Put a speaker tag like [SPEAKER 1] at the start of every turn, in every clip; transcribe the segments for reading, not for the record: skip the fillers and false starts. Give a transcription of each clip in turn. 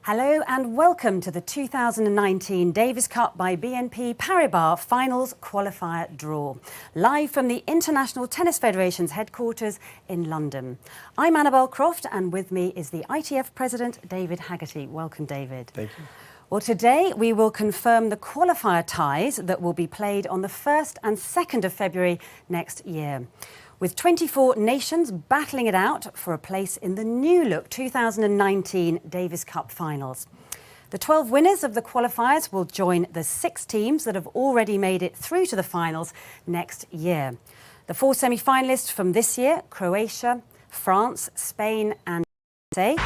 [SPEAKER 1] Hello and welcome to the 2019 Davis Cup by BNP Paribas Finals Qualifier Draw, live from the International Tennis Federation's headquarters in London. I'm Annabelle Croft and with me is the ITF President, David Haggerty. Welcome, David.
[SPEAKER 2] Thank you.
[SPEAKER 1] Well, today we will confirm the qualifier ties that will be played on the 1st and 2nd of February next year, with 24 nations battling it out for a place in the new-look 2019 Davis Cup finals. The 12 winners of the qualifiers will join the 6 teams that have already made it through to the finals next year. The 4 semi-finalists from this year, Croatia, France, Spain and USA.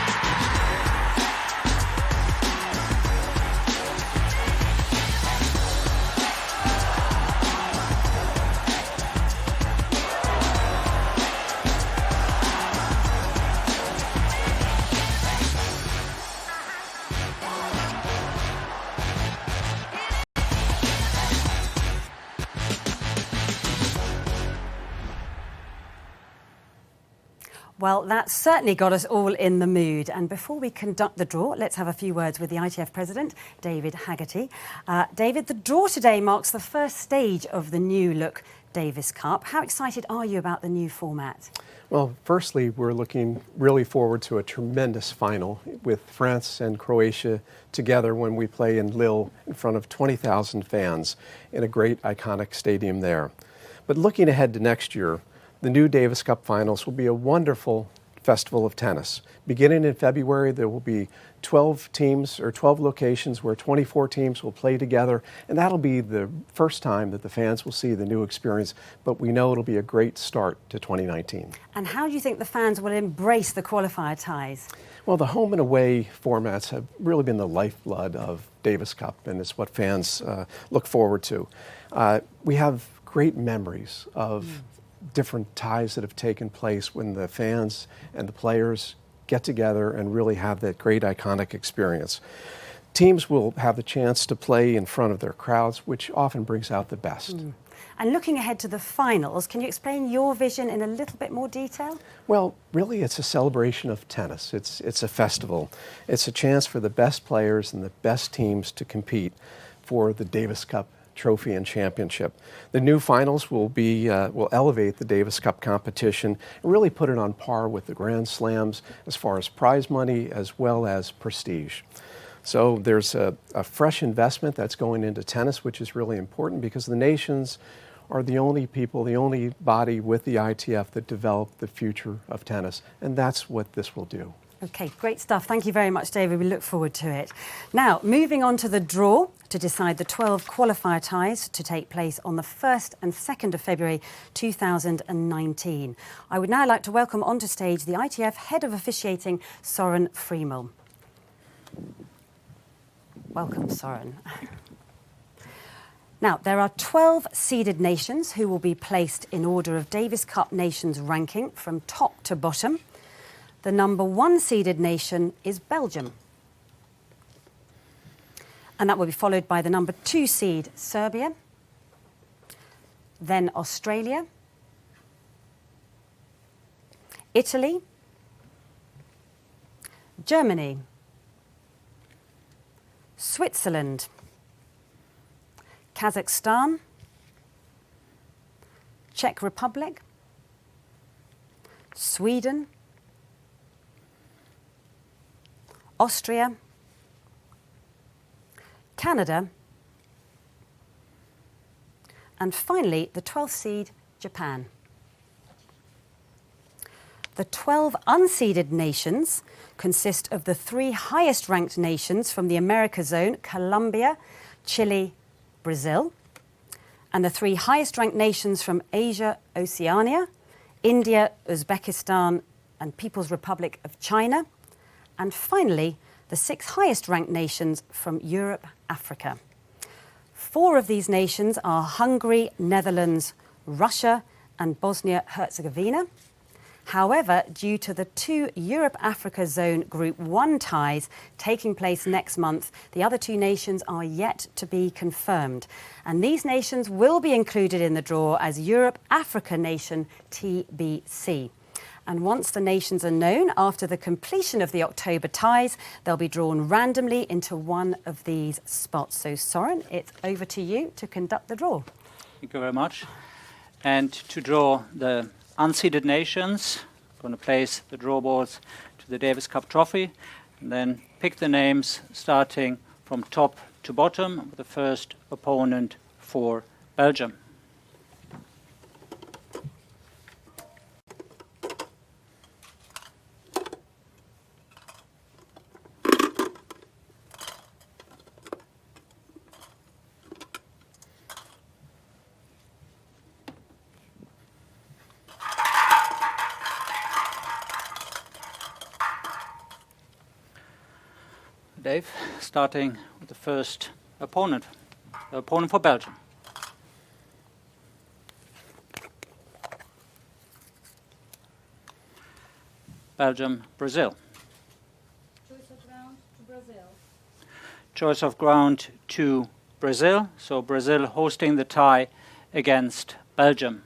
[SPEAKER 1] Well, that certainly got us all in the mood. And before we conduct the draw, let's have a few words with the ITF President, David Haggerty. David, the draw today marks the first stage of the new-look Davis Cup. How excited are you about the new format?
[SPEAKER 2] Well, firstly, we're looking really forward to a tremendous final with France and Croatia together when we play in Lille in front of 20,000 fans in a great iconic stadium there. But looking ahead to next year, the new Davis Cup Finals will be a wonderful festival of tennis. Beginning in February, there will be 12 teams or 12 locations where 24 teams will play together, and that'll be the first time that the fans will see the new experience, but we know it'll be a great start to 2019.
[SPEAKER 1] And how do you think the fans will embrace the qualifier ties?
[SPEAKER 2] Well, the home and away formats have really been the lifeblood of Davis Cup, and it's what fans look forward to. We have great memories of different ties that have taken place when the fans and the players get together and really have that great iconic experience. Teams will have the chance to play in front of their crowds, which often brings out the best.
[SPEAKER 1] And looking ahead to the finals, can you explain your vision in a little bit more detail?
[SPEAKER 2] Well, really it's a celebration of tennis. It's a festival. It's a chance for the best players and the best teams to compete for the Davis Cup trophy and championship. The new finals will elevate the Davis Cup competition and really put it on par with the Grand Slams as far as prize money as well as prestige. So there's a fresh investment that's going into tennis, which is really important because the nations are the only people, the only body with the ITF that develop the future of tennis, and that's what this will do.
[SPEAKER 1] Okay, great stuff. Thank you very much, David. We look forward to it. Now, moving on to the draw to decide the 12 qualifier ties to take place on the 1st and 2nd of February 2019. I would now like to welcome onto stage the ITF Head of Officiating, Soren Friemel. Welcome, Soren. Now, there are 12 seeded nations who will be placed in order of Davis Cup nations ranking from top to bottom. The number 1 seeded nation is Belgium. And that will be followed by the number 2 seed, Serbia, then Australia, Italy, Germany, Switzerland, Kazakhstan, Czech Republic, Sweden, Austria, Canada, and finally the 12th seed, Japan. The 12 unseeded nations consist of the 3 highest ranked nations from the America zone, Colombia, Chile, Brazil, and the 3 highest ranked nations from Asia, Oceania, India, Uzbekistan, and People's Republic of China, and finally, the 6 highest ranked nations from Europe, Africa. 4 of these nations are Hungary, Netherlands, Russia, and Bosnia-Herzegovina. However, due to the 2 Europe-Africa Zone Group 1 ties taking place next month, the other 2 nations are yet to be confirmed. And these nations will be included in the draw as Europe-Africa Nation TBC. And once the nations are known, after the completion of the October ties, they'll be drawn randomly into one of these spots. So Soren, it's over to you to conduct the draw.
[SPEAKER 3] Thank you very much. And to draw the unseeded nations, I'm going to place the draw balls to the Davis Cup trophy and then pick the names starting from top to bottom with the first opponent for Belgium. Dave, starting with the first opponent, the opponent for Belgium. Belgium, Brazil.
[SPEAKER 1] Choice of ground to Brazil.
[SPEAKER 3] Choice of ground to Brazil, so Brazil hosting the tie against Belgium.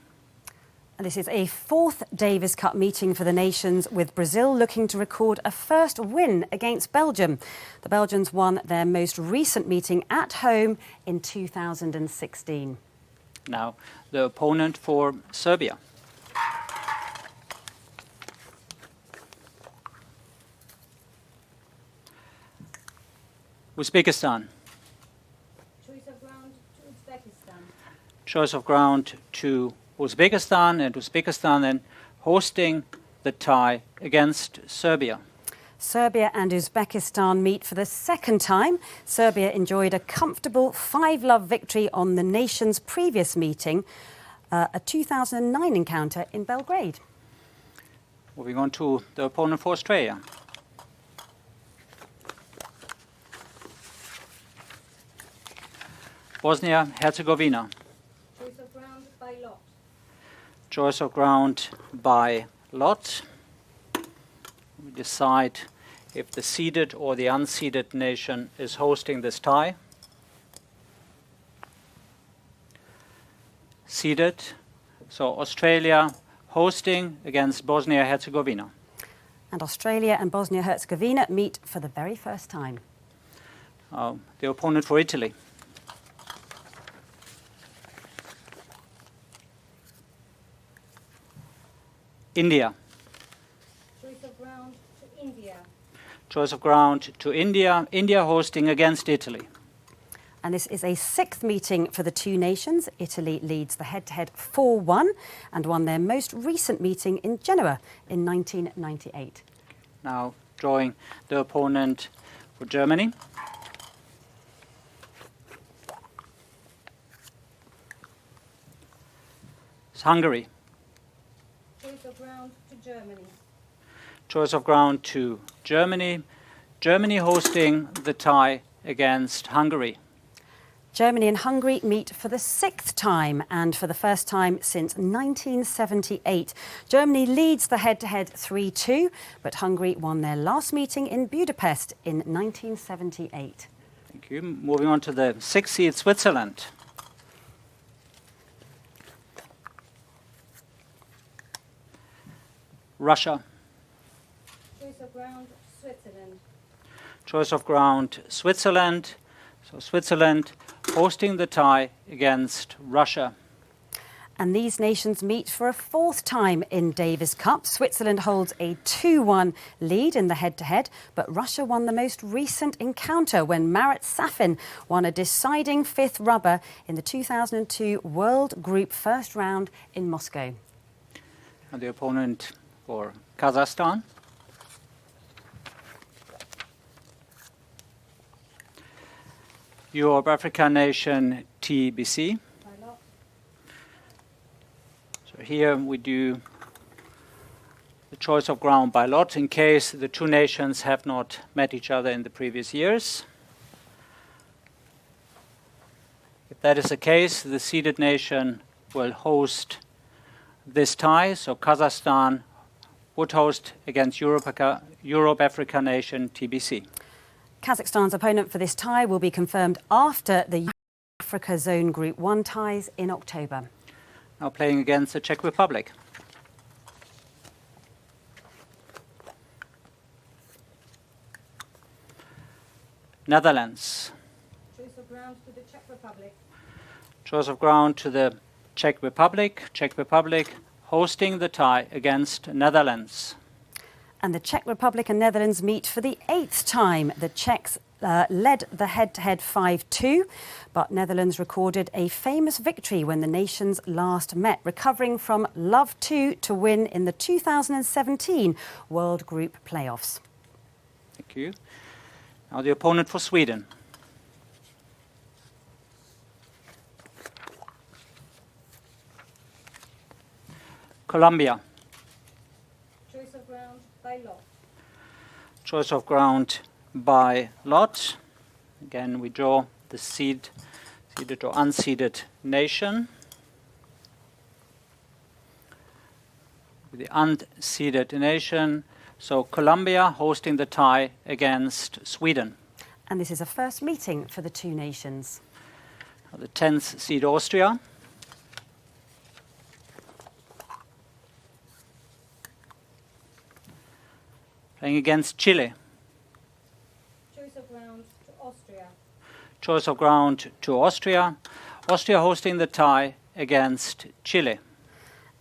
[SPEAKER 1] And this is a fourth Davis Cup meeting for the nations, with Brazil looking to record a first win against Belgium. The Belgians won their most recent meeting at home in 2016.
[SPEAKER 3] Now, the opponent for Serbia. Uzbekistan.
[SPEAKER 1] Choice of ground to Uzbekistan.
[SPEAKER 3] Choice of ground to Uzbekistan, and Uzbekistan then hosting the tie against Serbia.
[SPEAKER 1] Serbia and Uzbekistan meet for the second time. Serbia enjoyed a comfortable 5-love victory on the nation's previous meeting, a 2009 encounter in Belgrade.
[SPEAKER 3] Moving on to the opponent for Australia. Bosnia-Herzegovina.
[SPEAKER 1] Choice of ground by lot.
[SPEAKER 3] Choice of ground by lot. We decide if the seeded or the unseeded nation is hosting this tie. Seeded, so Australia hosting against Bosnia-Herzegovina.
[SPEAKER 1] And Australia and Bosnia-Herzegovina meet for the very first time.
[SPEAKER 3] The opponent for Italy. India.
[SPEAKER 1] Choice of ground to India.
[SPEAKER 3] Choice of ground to India. India hosting against Italy.
[SPEAKER 1] And this is a sixth meeting for the two nations. Italy leads the head-to-head 4-1 and won their most recent meeting in Genoa in 1998.
[SPEAKER 3] Now drawing the opponent for Germany. It's Hungary.
[SPEAKER 1] Choice of ground to Germany.
[SPEAKER 3] Choice of ground to Germany. Germany hosting the tie against Hungary.
[SPEAKER 1] Germany and Hungary meet for the sixth time and for the first time since 1978. Germany leads the head-to-head 3-2, but Hungary won their last meeting in Budapest in 1978.
[SPEAKER 3] Thank you. Moving on to the sixth seed, Switzerland. Russia.
[SPEAKER 1] Choice of ground, Switzerland.
[SPEAKER 3] Choice of ground, Switzerland. So Switzerland hosting the tie against Russia.
[SPEAKER 1] And these nations meet for a fourth time in Davis Cup. Switzerland holds a 2-1 lead in the head-to-head, but Russia won the most recent encounter when Marat Safin won a deciding fifth rubber in the 2002 World Group first round in Moscow.
[SPEAKER 3] And the opponent for Kazakhstan. Europe Africa nation TBC. So here we do the choice of ground by lot in case the two nations have not met each other in the previous years. If that is the case, the seeded nation will host this tie. So Kazakhstan would host against Europe Africa nation TBC.
[SPEAKER 1] Kazakhstan's opponent for this tie will be confirmed after the Africa Zone Group 1 ties in October.
[SPEAKER 3] Now playing against the Czech Republic. Netherlands.
[SPEAKER 1] Choice of ground to the Czech Republic.
[SPEAKER 3] Choice of ground to the Czech Republic. Czech Republic hosting the tie against Netherlands.
[SPEAKER 1] And the Czech Republic and Netherlands meet for the 8th time. The Czechs led the head-to-head 5-2, but Netherlands recorded a famous victory when the nations last met, recovering from love 2 to win in the 2017 World Group Playoffs.
[SPEAKER 3] Thank you. Now the opponent for Sweden. Colombia.
[SPEAKER 1] Choice of ground by lot.
[SPEAKER 3] Choice of ground by lot. Again, we draw the seeded or unseeded nation. The unseeded nation, so Colombia hosting the tie against Sweden.
[SPEAKER 1] And this is a first meeting for the two nations.
[SPEAKER 3] The 10th seed Austria. Playing against Chile.
[SPEAKER 1] Choice of ground to Austria.
[SPEAKER 3] Choice of ground to Austria. Austria hosting the tie against Chile.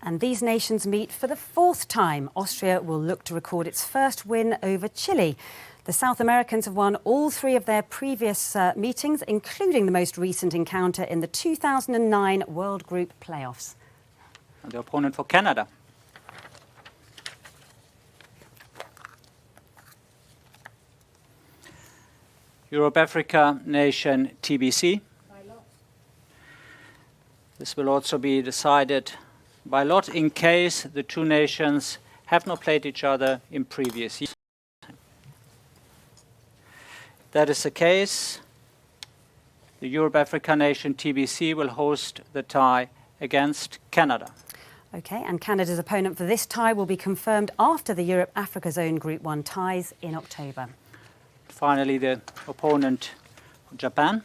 [SPEAKER 1] And these nations meet for the 4th time. Austria will look to record its first win over Chile. The South Americans have won all 3 of their previous meetings, including the most recent encounter in the 2009 World Group Playoffs.
[SPEAKER 3] And the opponent for Canada. Europe-Africa nation TBC.
[SPEAKER 1] By lot.
[SPEAKER 3] This will also be decided by lot in case the two nations have not played each other in previous years. If that is the case, the Europe-Africa nation TBC will host the tie against Canada.
[SPEAKER 1] OK, and Canada's opponent for this tie will be confirmed after the Europe-Africa Zone Group 1 ties in October.
[SPEAKER 3] Finally, the opponent for Japan.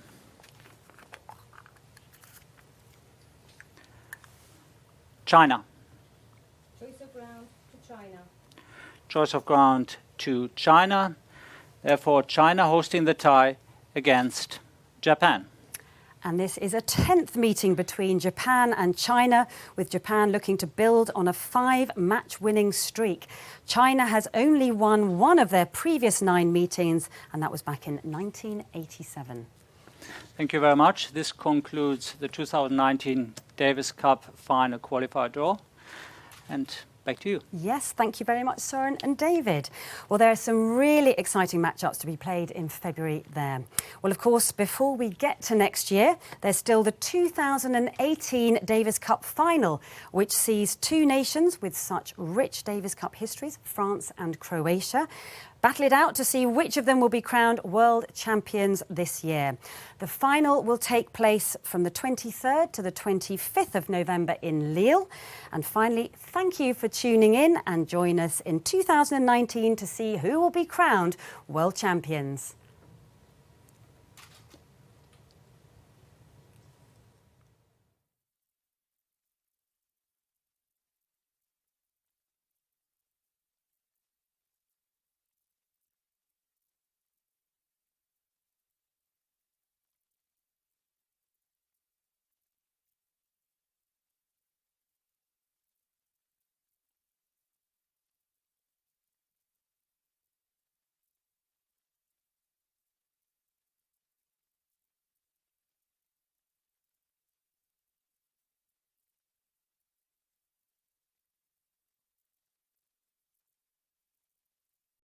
[SPEAKER 3] China.
[SPEAKER 1] Choice of ground to China.
[SPEAKER 3] Choice of ground to China. Therefore, China hosting the tie against Japan.
[SPEAKER 1] And this is a 10th meeting between Japan and China, with Japan looking to build on a 5-match winning streak. China has only won 1 of their previous 9 meetings, and that was back in 1987.
[SPEAKER 3] Thank you very much. This concludes the 2019 Davis Cup final qualifier draw. And back to you.
[SPEAKER 1] Yes, thank you very much, Søren and David. Well, there are some really exciting matchups to be played in February there. Well, of course, before we get to next year, there's still the 2018 Davis Cup final, which sees 2 nations with such rich Davis Cup histories, France and Croatia, battle it out to see which of them will be crowned world champions this year. The final will take place from the 23rd to the 25th of November in Lille. And finally, thank you for tuning in and join us in 2019 to see who will be crowned world champions.